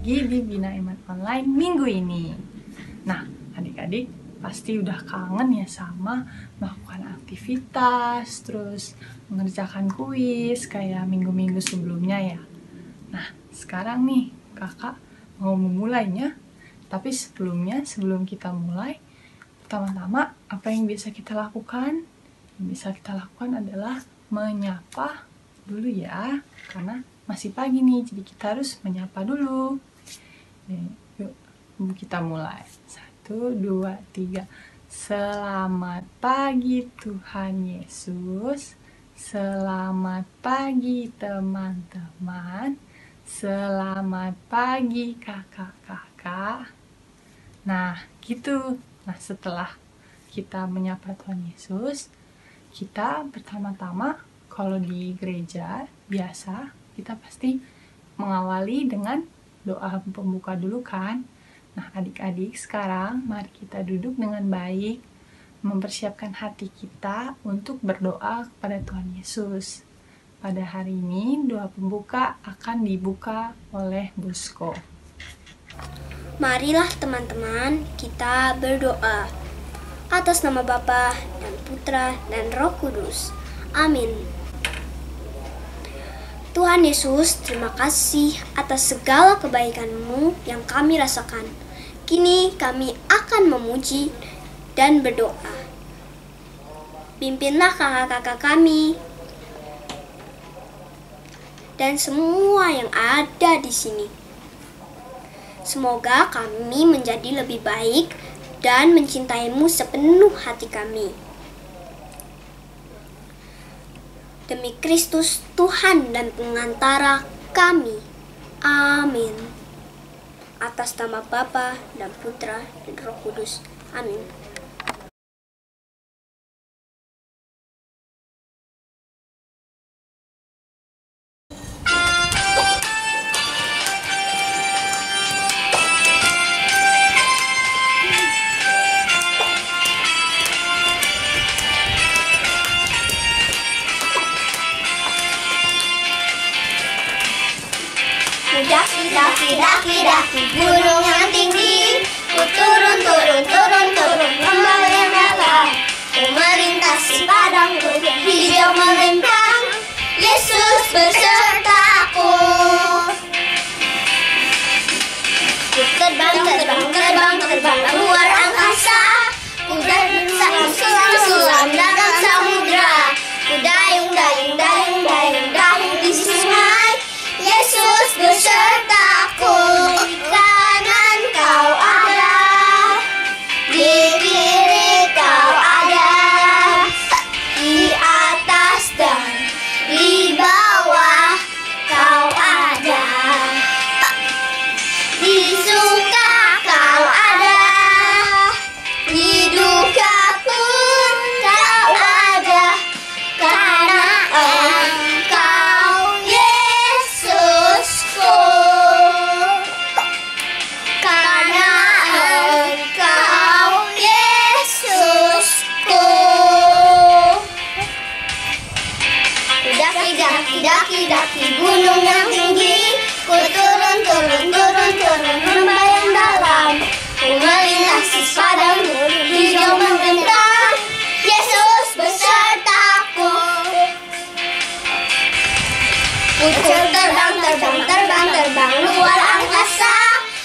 lagi di Bina Iman Online minggu ini. Nah, adik-adik pasti udah kangen ya sama melakukan aktivitas, terus mengerjakan kuis kayak minggu-minggu sebelumnya ya. Nah, sekarang nih kakak mau memulainya. Tapi sebelum kita mulai, pertama-tama apa yang bisa kita lakukan? Yang bisa kita lakukan adalah menyapa dulu ya, karena masih pagi nih, jadi kita harus menyapa dulu. Yuk, kita mulai. 1, 2, 3. Selamat pagi Tuhan Yesus. Selamat pagi teman-teman. Selamat pagi kakak-kakak. Nah, gitu. Nah, setelah kita menyapa Tuhan Yesus, kita pertama-tama kalau di gereja biasa kita pasti mengawali dengan doa pembuka dulu kan. Nah, adik-adik sekarang mari kita duduk dengan baik, mempersiapkan hati kita untuk berdoa kepada Tuhan Yesus. Pada hari ini doa pembuka akan dibuka oleh Busko. Marilah teman-teman kita berdoa. Atas nama Bapa dan Putra dan Roh Kudus. Amin. Tuhan Yesus, terima kasih atas segala kebaikan-Mu yang kami rasakan. Kini kami akan memuji dan berdoa. Pimpinlah kakak-kakak kami dan semua yang ada di sini. Semoga kami menjadi lebih baik dan mencintai-Mu sepenuh hati kami. Demi Kristus Tuhan dan pengantara kami. Amin. Atas nama Bapa dan Putra dan Roh Kudus. Amin. Daki gunung yang tinggi, ku turun lembah yang dalam, ku melintasi padang gurun hijau membentang, Yesus besertaku. Ku terbang luar angkasa, ku berselam dalam samudra, ku dayung di sungai, Yesus besertaku. Di kanan kau ada, di kiri kau ada, di atas dan di bawah kau ada, di suka kau ada, di duka pun kau ada, karena Engkau Yesusku. Karena Engkau Yesusku. Daki gunung yang tinggi, ku turun lembah yang dalam, ku melintasi padang gurun hijau membentang, Yesus besertaku. Ku terbang luar angkasa,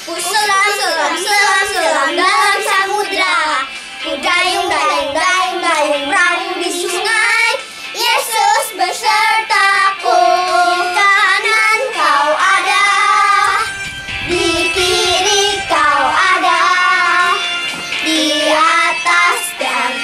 ku selam dalam samudra, ku dayung perahu di sungai, Yesus besertaku. Di kanan kau ada, di kiri kau ada, di atas dan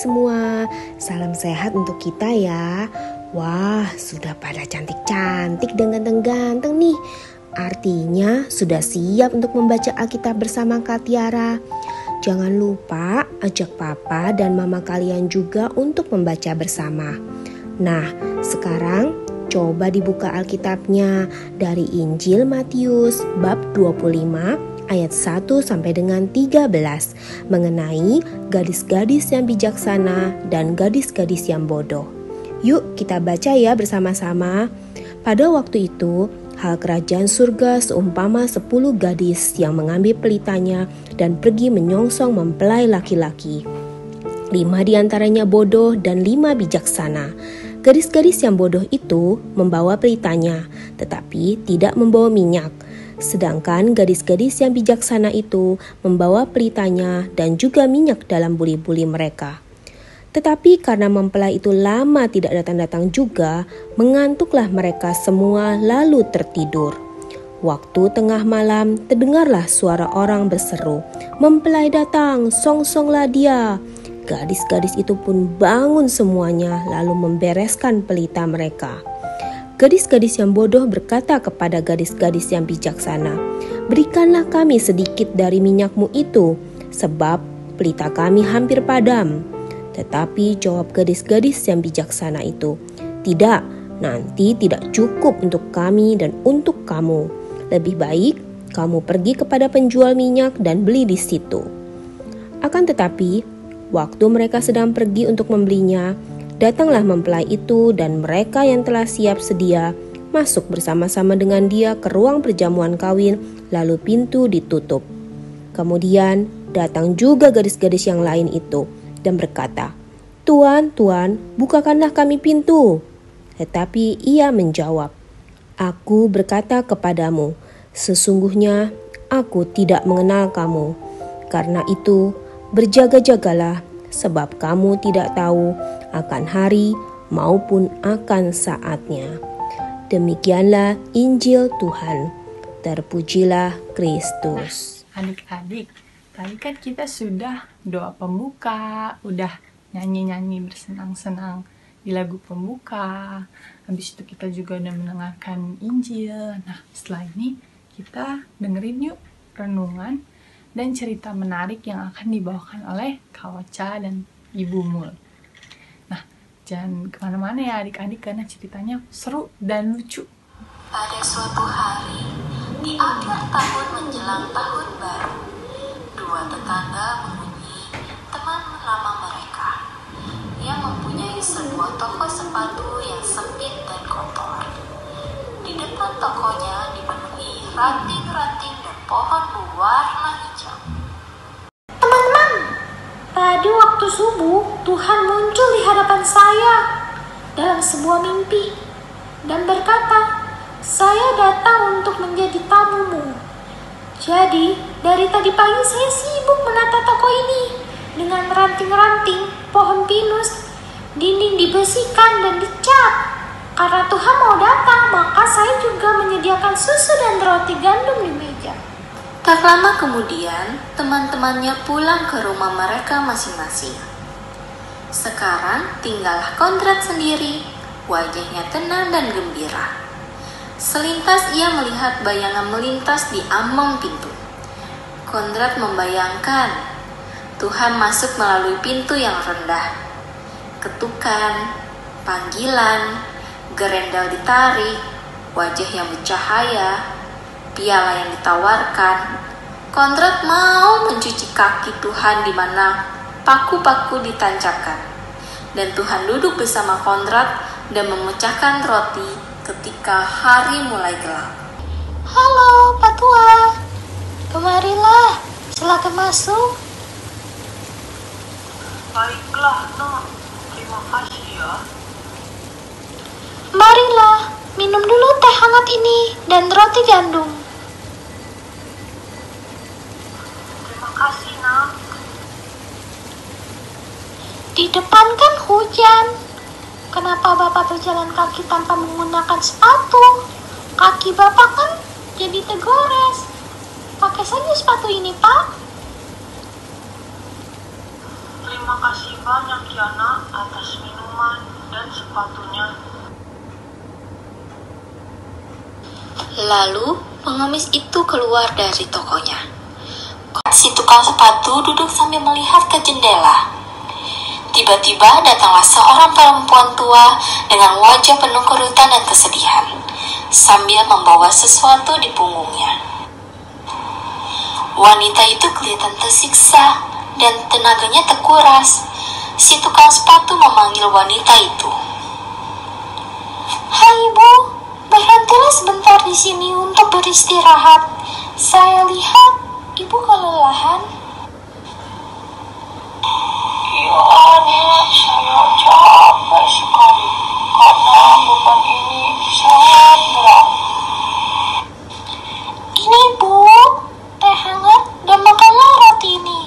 semua. Salam sehat untuk kita ya. Wah, sudah pada cantik-cantik dan ganteng-ganteng nih. Artinya sudah siap untuk membaca Alkitab bersama Kak Tiara. Jangan lupa ajak papa dan mama kalian juga untuk membaca bersama. Nah, sekarang coba dibuka Alkitabnya dari Injil Matius bab 25 ayat 1 sampai dengan 13 mengenai gadis-gadis yang bijaksana dan gadis-gadis yang bodoh. Yuk kita baca ya bersama-sama. Pada waktu itu, hal kerajaan surga seumpama 10 gadis yang mengambil pelitanya dan pergi menyongsong mempelai laki-laki. 5 diantaranya bodoh dan 5 bijaksana. Gadis-gadis yang bodoh itu membawa pelitanya, tetapi tidak membawa minyak. Sedangkan gadis-gadis yang bijaksana itu membawa pelitanya dan juga minyak dalam buli-buli mereka. Tetapi karena mempelai itu lama tidak datang-datang juga, mengantuklah mereka semua lalu tertidur. Waktu tengah malam terdengarlah suara orang berseru, "Mempelai datang, songsonglah dia." Gadis-gadis itu pun bangun semuanya lalu membereskan pelita mereka. Gadis-gadis yang bodoh berkata kepada gadis-gadis yang bijaksana, "Berikanlah kami sedikit dari minyakmu itu, sebab pelita kami hampir padam." Tetapi jawab gadis-gadis yang bijaksana itu, "Tidak, nanti tidak cukup untuk kami dan untuk kamu. Lebih baik kamu pergi kepada penjual minyak dan beli di situ." Akan tetapi, waktu mereka sedang pergi untuk membelinya, datanglah mempelai itu dan mereka yang telah siap sedia masuk bersama-sama dengan dia ke ruang perjamuan kawin, lalu pintu ditutup. Kemudian datang juga gadis-gadis yang lain itu dan berkata, "Tuan, Tuan, bukakanlah kami pintu." Tetapi ia menjawab, "Aku berkata kepadamu, sesungguhnya aku tidak mengenal kamu. Karena itu, berjaga-jagalah, sebab kamu tidak tahu akan hari maupun akan saatnya." Demikianlah Injil Tuhan. Terpujilah Kristus. Adik-adik, tadi kan kita sudah doa pembuka, udah nyanyi-nyanyi bersenang-senang di lagu pembuka. Habis itu kita juga udah mendengarkan Injil. Nah, setelah ini kita dengerin yuk renungan dan cerita menarik yang akan dibawakan oleh Kak Ocha dan Ibu Mul. Nah, jangan kemana-mana ya adik-adik karena ceritanya seru dan lucu. Pada suatu hari, di akhir tahun menjelang tahun baru, 2 tetangga menemui teman lama mereka yang mempunyai sebuah toko sepatu yang sempit dan kotor. Di depan tokonya dipenuhi ranting-ranting dan pohon berwarna hijau. Teman-teman, tadi waktu subuh Tuhan muncul di hadapan saya dalam sebuah mimpi dan berkata, "Saya datang untuk menjadi tamumu." Jadi, dari tadi pagi saya sibuk menata toko ini dengan ranting-ranting, pohon pinus, dinding dibersihkan dan dicat. Karena Tuhan mau datang, maka saya juga menyediakan susu dan roti gandum di meja. Tak lama kemudian, teman-temannya pulang ke rumah mereka masing-masing. Sekarang tinggallah Kondrat sendiri, wajahnya tenang dan gembira. Selintas ia melihat bayangan melintas di ambang pintu. Kondrat membayangkan Tuhan masuk melalui pintu yang rendah. Ketukan, panggilan, gerendal ditarik, wajah yang bercahaya, piala yang ditawarkan. Kondrat mau mencuci kaki Tuhan di mana paku-paku ditancapkan. Dan Tuhan duduk bersama Kondrat dan memecahkan roti ketika hari mulai gelap. "Halo, Pak Tua. Kemarilah, silakan masuk." "Baiklah, Nak. Terima kasih ya." "Marilah, minum dulu teh hangat ini dan roti gandum." "Terima kasih, Nak." "Di depan kan hujan. Kenapa Bapak berjalan kaki tanpa menggunakan sepatu? Kaki Bapak kan jadi tergores. Pakai saja sepatu ini, Pak." "Terima Terima kasih banyak ya nak atas minuman dan sepatunya. Lalu pengemis itu keluar dari tokonya. Si tukang sepatu duduk sambil melihat ke jendela. Tiba-tiba datanglah seorang perempuan tua dengan wajah penuh kerutan dan kesedihan, sambil membawa sesuatu di punggungnya. Wanita itu kelihatan tersiksa dan tenaganya terkuras. Si tukang sepatu memanggil wanita itu. "Hai ibu, berhentilah sebentar di sini untuk beristirahat. Saya lihat ibu kelelahan." Ya anak, saya capek sekali karena beban ini sangat berat. Ini bu, teh hangat dan makanlah roti ini.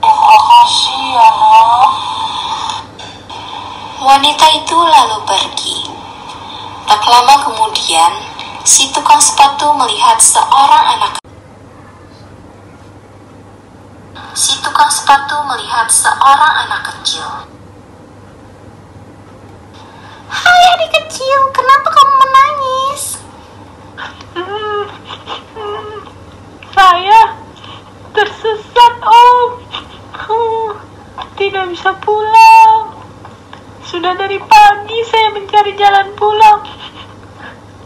Terima kasih ya nak. Wanita itu lalu pergi. Tak lama kemudian, si tukang sepatu melihat seorang anak kecil. Hai adik kecil, kenapa kamu menangis? Saya tersesat om. Tidak bisa pulang. Sudah dari pagi saya mencari jalan pulang,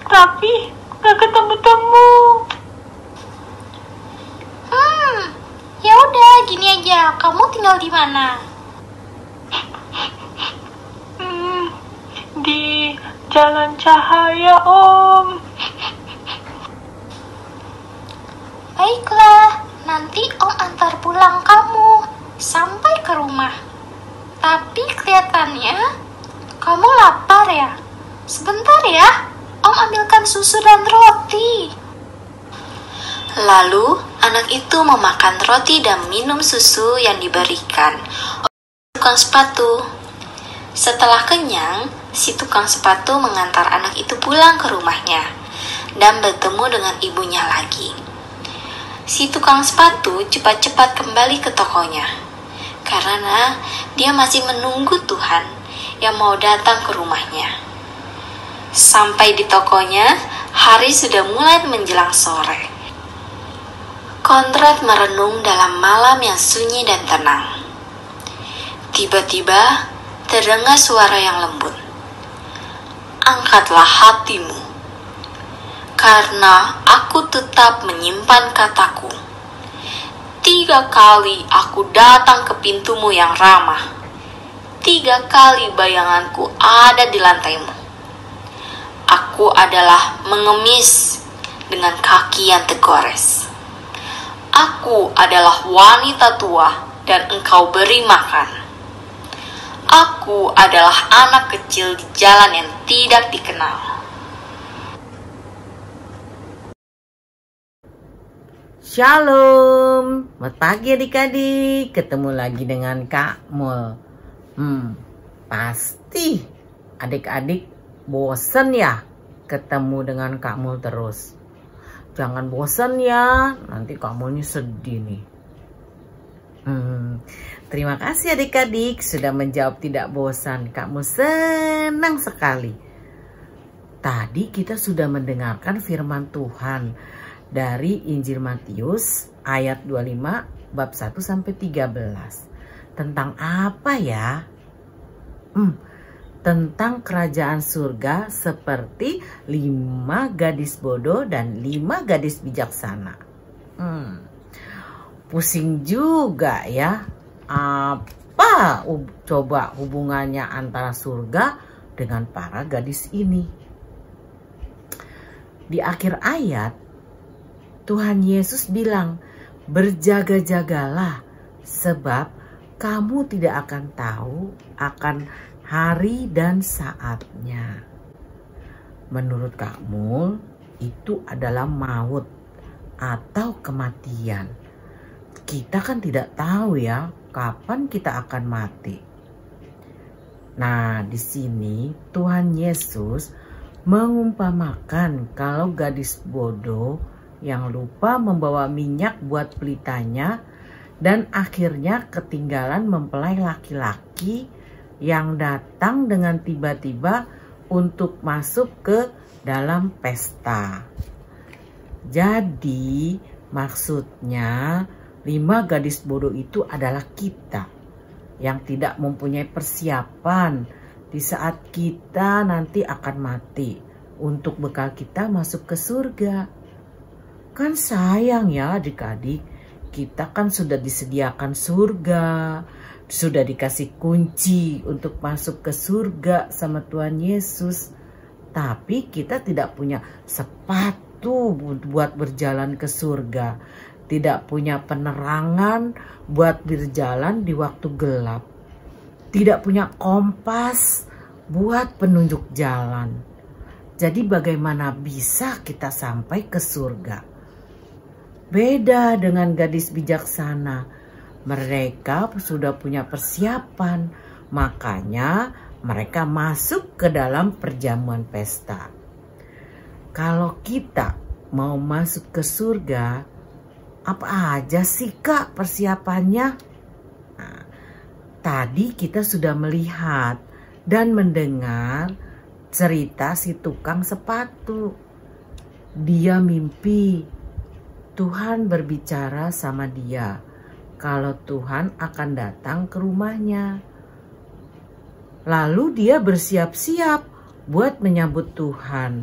tapi gak ketemu-temu. Ya udah, gini aja. Kamu tinggal di mana? Di Jalan Cahaya om. Baiklah, nanti Om antar pulang kamu sampai ke rumah. Tapi kelihatannya kamu lapar ya. Sebentar ya, Om ambilkan susu dan roti. Lalu anak itu memakan roti dan minum susu yang diberikan oleh tukang sepatu. Setelah kenyang, si tukang sepatu mengantar anak itu pulang ke rumahnya dan bertemu dengan ibunya lagi. Si tukang sepatu cepat-cepat kembali ke tokonya karena dia masih menunggu Tuhan yang mau datang ke rumahnya. Sampai di tokonya, hari sudah mulai menjelang sore. Konrad merenung dalam malam yang sunyi dan tenang. Tiba-tiba terdengar suara yang lembut. "Angkatlah hatimu, karena aku tetap menyimpan kataku. 3 kali aku datang ke pintumu yang ramah. 3 kali bayanganku ada di lantaimu. Aku adalah mengemis dengan kaki yang tergores. Aku adalah wanita tua dan engkau beri makan. Aku adalah anak kecil di jalan yang tidak dikenal." Shalom, selamat pagi adik-adik. Ketemu lagi dengan Kak Mul. Pasti adik-adik bosen ya ketemu dengan Kak Mul terus. Jangan bosen ya, nanti Kak Mulnya sedih nih. Terima kasih adik-adik sudah menjawab tidak bosan. Kak Mul senang sekali. Tadi kita sudah mendengarkan firman Tuhan dari Injil Matius ayat 25 bab 1 sampai 13. Tentang apa ya? Tentang kerajaan surga seperti 5 gadis bodoh dan 5 gadis bijaksana. Pusing juga ya. Apa coba hubungannya antara surga dengan para gadis ini? Di akhir ayat Tuhan Yesus bilang, "Berjaga-jagalah sebab kamu tidak akan tahu akan hari dan saatnya." Menurut Kak Mul, itu adalah maut atau kematian. Kita kan tidak tahu ya kapan kita akan mati. Nah, di sini Tuhan Yesus mengumpamakan kalau gadis bodoh yang lupa membawa minyak buat pelitanya dan akhirnya ketinggalan mempelai laki-laki yang datang dengan tiba-tiba untuk masuk ke dalam pesta. Jadi maksudnya 5 gadis bodoh itu adalah kita yang tidak mempunyai persiapan di saat kita nanti akan mati untuk bekal kita masuk ke surga. Kan sayang ya adik-adik, kita kan sudah disediakan surga, sudah dikasih kunci untuk masuk ke surga sama Tuhan Yesus. Tapi kita tidak punya sepatu buat berjalan ke surga, tidak punya penerangan buat berjalan di waktu gelap, tidak punya kompas buat penunjuk jalan. Jadi bagaimana bisa kita sampai ke surga? Beda dengan gadis bijaksana. Mereka sudah punya persiapan, makanya mereka masuk ke dalam perjamuan pesta. Kalau kita mau masuk ke surga, apa aja sih Kak persiapannya? Nah, tadi kita sudah melihat dan mendengar cerita si tukang sepatu. Dia mimpi Tuhan berbicara sama dia kalau Tuhan akan datang ke rumahnya. Lalu dia bersiap-siap buat menyambut Tuhan.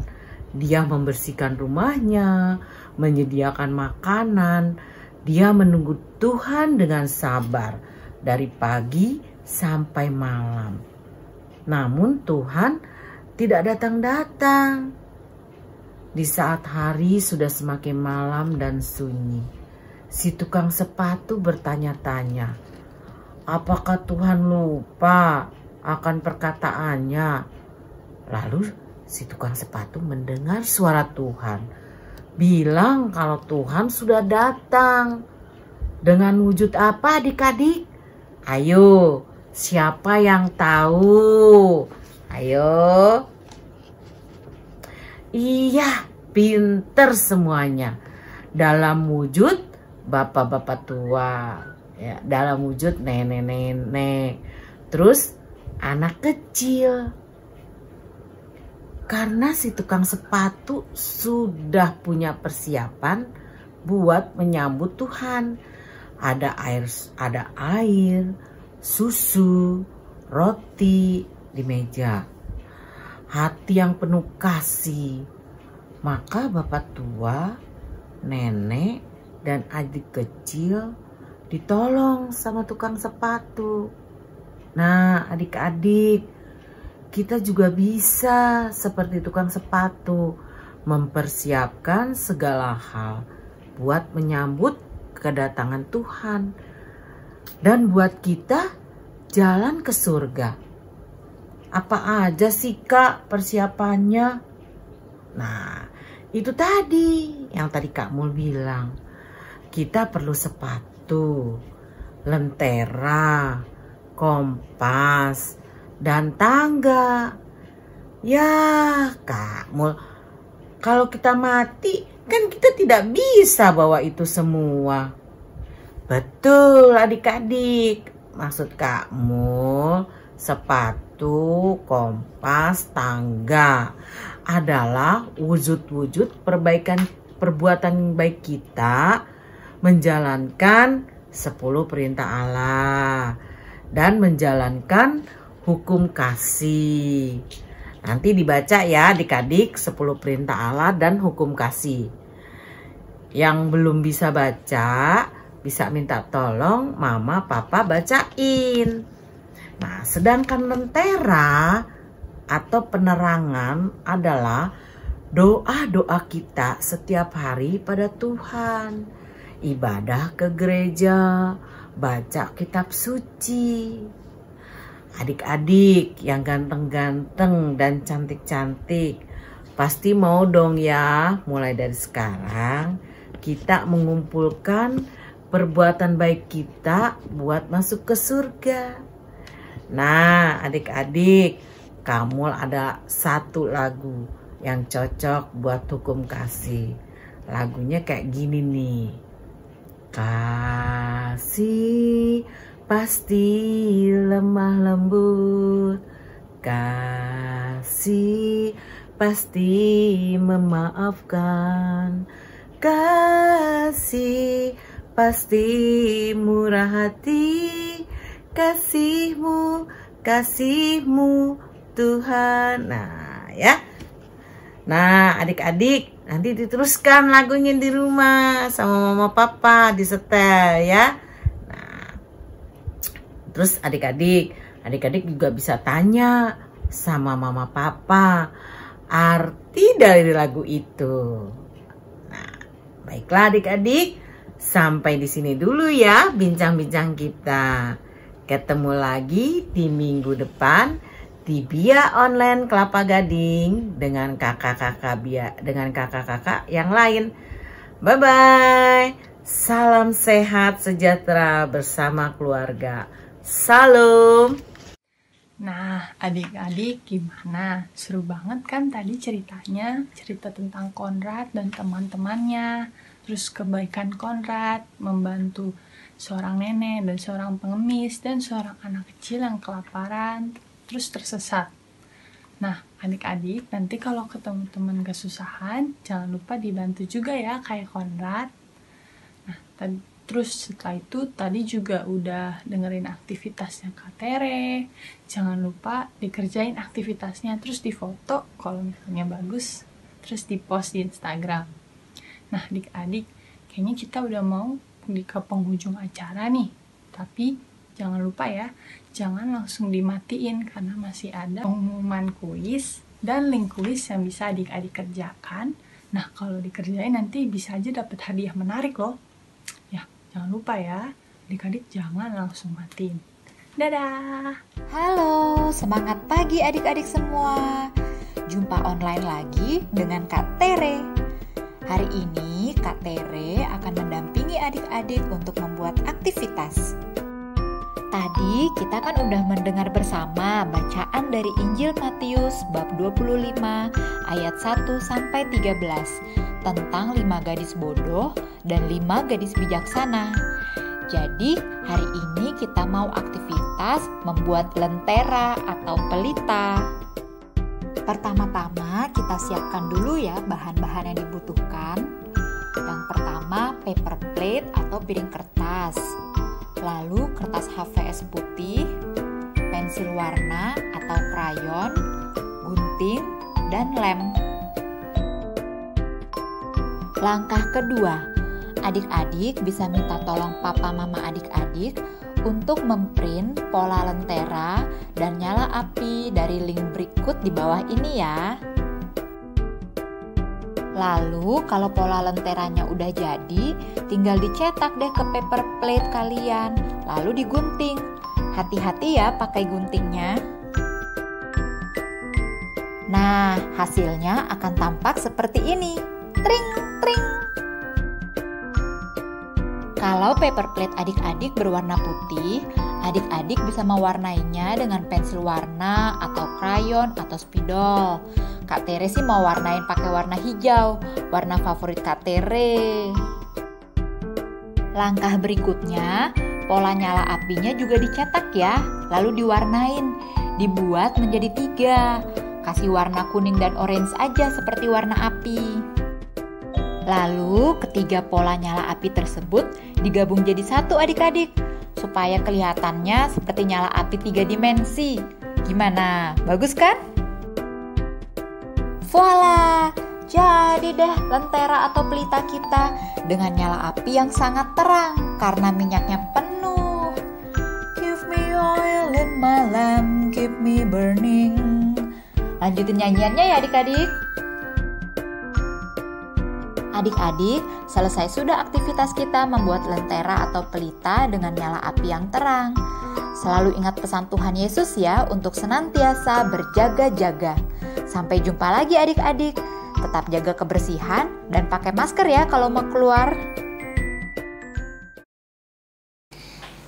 Dia membersihkan rumahnya, menyediakan makanan. Dia menunggu Tuhan dengan sabar dari pagi sampai malam. Namun Tuhan tidak datang-datang. Di saat hari sudah semakin malam dan sunyi, si tukang sepatu bertanya-tanya, apakah Tuhan lupa akan perkataannya? Lalu si tukang sepatu mendengar suara Tuhan bilang kalau Tuhan sudah datang. Dengan wujud apa adik-adik? Ayo, siapa yang tahu? Ayo. Iya, pinter semuanya. Dalam wujud bapak-bapak tua, ya, dalam wujud nenek-nenek, terus anak kecil. Karena si tukang sepatu sudah punya persiapan buat menyambut Tuhan. Ada air, susu, roti di meja. Hati yang penuh kasih. Maka bapak tua, nenek, dan adik kecil ditolong sama tukang sepatu. Nah, adik-adik, kita juga bisa seperti tukang sepatu mempersiapkan segala hal buat menyambut kedatangan Tuhan dan buat kita jalan ke surga. Apa aja sih Kak persiapannya? Nah, itu tadi yang tadi Kak Mul bilang. Kita perlu sepatu, lentera, kompas, dan tangga. Ya Kak Mul, kalau kita mati kan kita tidak bisa bawa itu semua. Betul adik-adik. Maksud Kak Mul, sepatu, kompas, tangga adalah wujud-wujud perbuatan baik kita menjalankan 10 perintah Allah dan menjalankan hukum kasih. Nanti dibaca ya adik-adik 10 perintah Allah dan hukum kasih. Yang belum bisa baca bisa minta tolong mama papa bacain. Nah, sedangkan lentera atau penerangan adalah doa-doa kita setiap hari pada Tuhan. Ibadah ke gereja, baca kitab suci. Adik-adik yang ganteng-ganteng dan cantik-cantik, pasti mau dong ya mulai dari sekarang kita mengumpulkan perbuatan baik kita buat masuk ke surga. Nah, adik-adik, kamu ada satu lagu yang cocok buat hukum kasih. Lagunya kayak gini nih. Kasih pasti lemah lembut, kasih pasti memaafkan, kasih pasti murah hati, kasihmu Tuhan. Nah ya. Nah adik-adik nanti diteruskan lagunya di rumah sama mama papa disetel ya. Nah, terus adik-adik juga bisa tanya sama mama papa arti dari lagu itu. Nah, baiklah adik-adik, sampai di sini dulu ya bincang-bincang kita. Ketemu lagi di minggu depan di Bia Online Kelapa Gading dengan kakak-kakak yang lain. Bye bye. Salam sehat sejahtera bersama keluarga. Salam. Nah, adik-adik gimana? Seru banget kan tadi ceritanya? Cerita tentang Konrad dan teman-temannya. Terus kebaikan Konrad membantu seorang nenek dan seorang pengemis dan seorang anak kecil yang kelaparan terus tersesat. Nah, adik-adik nanti kalau ketemu teman kesusahan jangan lupa dibantu juga ya kayak Konrad. Nah, terus setelah itu tadi juga udah dengerin aktivitasnya Kak Tere. Jangan lupa dikerjain aktivitasnya terus difoto kalau misalnya bagus, terus dipost di Instagram. Nah, adik-adik kayaknya kita udah mau ke penghujung acara nih. Tapi jangan lupa ya, jangan langsung dimatiin karena masih ada pengumuman kuis dan link kuis yang bisa adik-adik kerjakan. Nah, kalau dikerjain nanti bisa aja dapat hadiah menarik loh. Ya, jangan lupa ya, adik-adik jangan langsung matiin. Dadah! Halo, semangat pagi adik-adik semua. Jumpa online lagi dengan Kak Tere. Hari ini Kak Tere akan mendampingi adik-adik untuk membuat aktivitas. Tadi kita kan udah mendengar bersama bacaan dari Injil Matius bab 25 ayat 1 sampai 13 tentang 5 gadis bodoh dan 5 gadis bijaksana. Jadi hari ini kita mau aktivitas membuat lentera atau pelita. Pertama-tama kita siapkan dulu ya bahan-bahan yang dibutuhkan. Yang pertama paper plate atau piring kertas. Lalu kertas HVS putih, pensil warna atau krayon, gunting, dan lem. Langkah kedua, adik-adik bisa minta tolong papa mama adik-adik untuk memprint pola lentera dan nyala api dari link berikut di bawah ini ya. Lalu kalau pola lenteranya udah jadi, tinggal dicetak deh ke paper plate kalian, lalu digunting. Hati-hati ya pakai guntingnya. Nah, hasilnya akan tampak seperti ini. Tring, tring. Kalau paper plate adik-adik berwarna putih, adik-adik bisa mewarnainya dengan pensil warna atau krayon atau spidol. Kak Tere sih mau warnain pakai warna hijau, warna favorit Kak Tere. Langkah berikutnya, pola nyala apinya juga dicetak ya, lalu diwarnain. Dibuat menjadi 3, kasih warna kuning dan orange aja seperti warna api. Lalu ketiga pola nyala api tersebut digabung jadi 1 adik-adik, supaya kelihatannya seperti nyala api 3 dimensi. Gimana? Bagus kan? Voila! Jadi deh lentera atau pelita kita dengan nyala api yang sangat terang karena minyaknya penuh. Give me oil in my lamp, keep me burning. Lanjutin nyanyiannya ya adik-adik. Adik-adik, selesai sudah aktivitas kita membuat lentera atau pelita dengan nyala api yang terang. Selalu ingat pesan Tuhan Yesus ya untuk senantiasa berjaga-jaga. Sampai jumpa lagi adik-adik. Tetap jaga kebersihan dan pakai masker ya kalau mau keluar.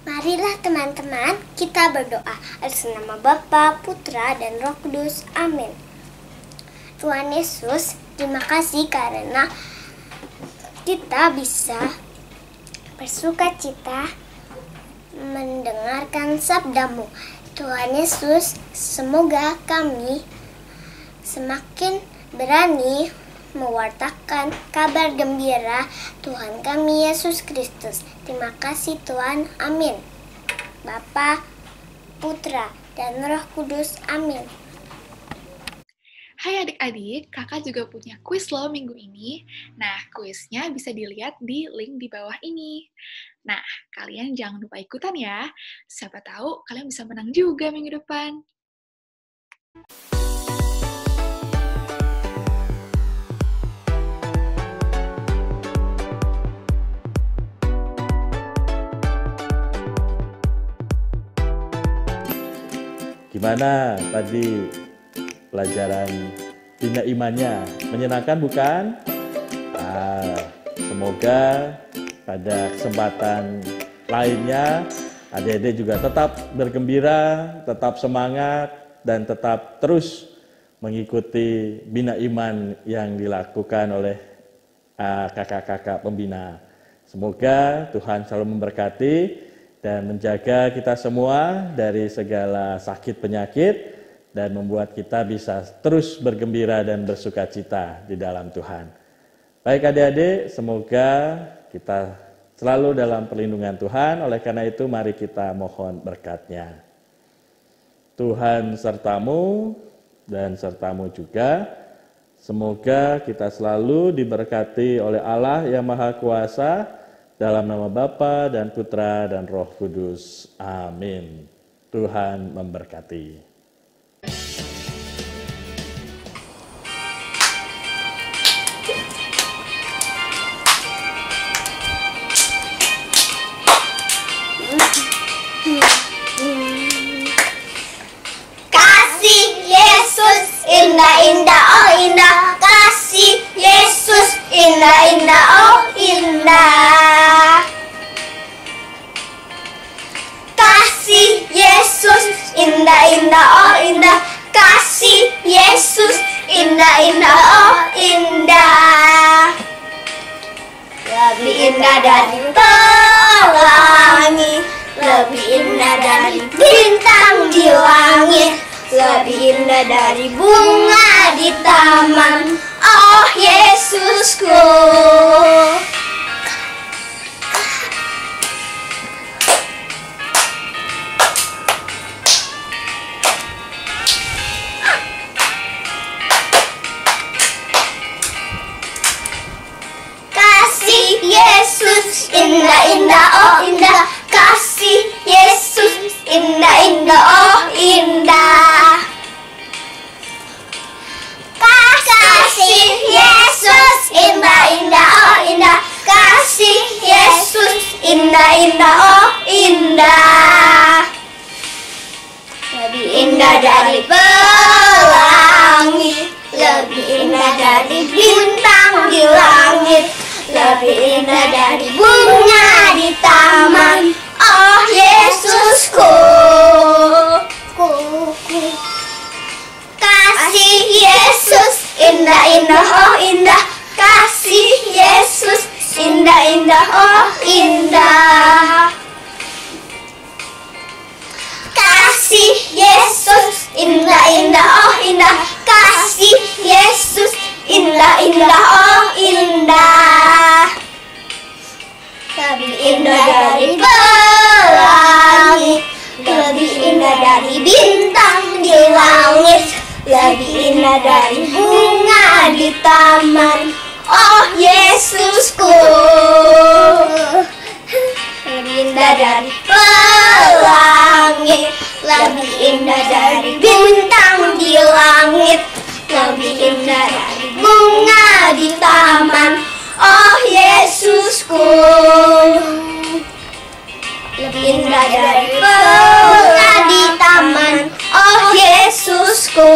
Marilah teman-teman kita berdoa atas nama Bapa, Putra, dan Roh Kudus. Amin. Tuhan Yesus, terima kasih karena kita bisa bersukacita mendengarkan sabdamu. Tuhan Yesus, semoga kami semakin berani mewartakan kabar gembira Tuhan kami Yesus Kristus. Terima kasih Tuhan, amin. Bapa, Putra, dan Roh Kudus, amin. Hai adik-adik, kakak juga punya kuis loh minggu ini. Nah, kuisnya bisa dilihat di link di bawah ini. Nah, kalian jangan lupa ikutan ya. Siapa tahu kalian bisa menang juga minggu depan. Gimana tadi pelajaran bina imannya? Menyenangkan bukan? Semoga pada kesempatan lainnya adik-adik juga tetap bergembira, tetap semangat, dan tetap terus mengikuti bina iman yang dilakukan oleh kakak-kakak pembina. Semoga Tuhan selalu memberkati dan menjaga kita semua dari segala sakit penyakit dan membuat kita bisa terus bergembira dan bersukacita di dalam Tuhan. Baik adik-adik, semoga kita selalu dalam perlindungan Tuhan. Oleh karena itu mari kita mohon berkat-Nya. Tuhan sertamu dan sertamu juga. Semoga kita selalu diberkati oleh Allah yang Maha Kuasa. Dalam nama Bapa dan Putra dan Roh Kudus. Amin. Tuhan memberkati. Kasih Yesus indah-indah, oh indah. Kasih Yesus indah-indah, oh indah. Kasih Yesus indah-indah, oh indah. Kasih Yesus indah-indah, oh indah. Lebih indah dari pelangi, lebih indah dari bintang di langit, lebih indah dari bunga di taman. Oh Yesusku. Kasih Yesus indah-indah, oh indah. Kasih Yesus indah-indah, oh indah. Kasih Yesus indah-indah, oh indah. Kasih Yesus indah-indah, oh indah. Lebih indah dari pelangi, lebih indah dari bintang di langit, lebih indah dari bunga di taman. Oh Yesusku. Kasih Yesus indah-indah, oh indah. Kasih Yesus indah-indah, oh indah. Kasih Yesus indah-indah, oh indah. Kasih Yesus indah-indah, oh indah. Lebih indah dari pelangi, lebih indah dari bintang di langit, lebih indah dari bunga di taman. Oh Yesusku. Lebih indah dari pelangi, lebih indah dari bintang di langit, lebih indah dari bunga di taman. Oh Yesusku. Lebih indah dari bunga di taman. Oh Yesusku.